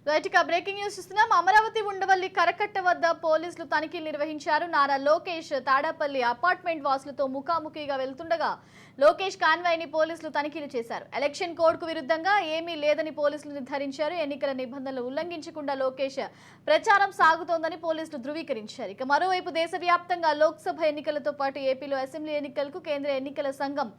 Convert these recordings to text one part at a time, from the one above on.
Right ఇక breaking news చూస్తున్నాం. అమరావతి ఉండవల్లి కరకట్ట వద్ద పోలీసులు తనిఖీలు నిర్వహించారు. నారా లోకేష్ తాడాపల్లి అపార్ట్మెంట్ వాసులతో ముఖాముఖిగా వెళ్తుండగా లోకేష్ కాన్వాయ్ని పోలీసులు తనిఖీలు చేశారు. ఎలక్షన్ కోడ్ కు విరుద్ధంగా ఏమీ లేదని పోలీసులు నిర్ధారించారు. ఎన్నికల నిబంధనలు ఉల్లంఘించకుండా లోకేష్ ప్రచారం సాగుతోందని పోలీసులు ధృవీకరించారు. ఇక మరోవైపు దేశవ్యాప్తంగా లోక్సభ ఎన్నికలతో పాటు ఏపీలో అసెంబ్లీ ఎన్నికలకు కేంద్ర ఎన్నికల సంఘం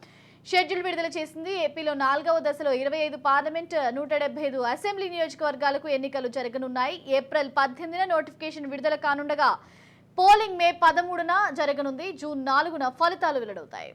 షెడ్యూల్ విడుదల చేసింది. ఏపీలో 4వ దశలో 25 పార్లమెంట్, 175 అసెంబ్లీ నియోజకవర్గాలకు ఎన్నికలు జరగనున్నాయి. ఏప్రిల్ 18న నోటిఫికేషన్ విడుదల కానుండగా పోలింగ్ మే 13న జరగనుంది. జూన్ 4న ఫలితాలు వెల్లడవుతాయి.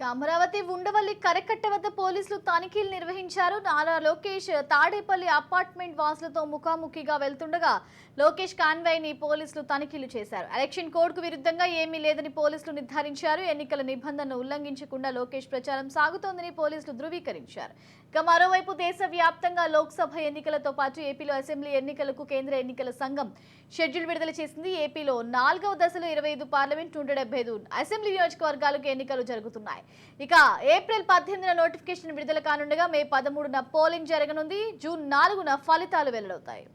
అమరావతి ఉండవల్లి కరకట్ట వద్ద పోలీసులు తనిఖీలు నిర్వహించారు. నారా లోకేష్ తాడేపల్లి అపార్ట్మెంట్ వాసులతో ముఖాముఖిగా వెళ్తుండగా లోకేష్ కాన్వాయ్ని పోలీసులు తనిఖీలు చేశారు. ఎలక్షన్ కోడ్ కు విరుద్ధంగా ఏమీ లేదని పోలీసులు నిర్ధారించారు. ఎన్నికల నిబంధనలు ఉల్లంఘించకుండా లోకేష్ ప్రచారం సాగుతోందని పోలీసులు ధృవీకరించారు. ఇక మరోవైపు దేశవ్యాప్తంగా లోక్సభ ఎన్నికలతో పాటు ఏపీలో అసెంబ్లీ ఎన్నికలకు కేంద్ర ఎన్నికల సంఘం షెడ్యూల్ విడుదల చేసింది. ఏపీలో 4వ దశలో 25 పార్లమెంట్, 175 అసెంబ్లీ నియోజకవర్గాలకు ఎన్నికలు జరుగుతున్నాయి. ఇక ఏప్రిల్ 18న నోటిఫికేషన్ విడుదల కానుండగా మే 13న పోలింగ్ జరగనుంది. జూన్ 4న ఫలితాలు వెల్లడవుతాయి.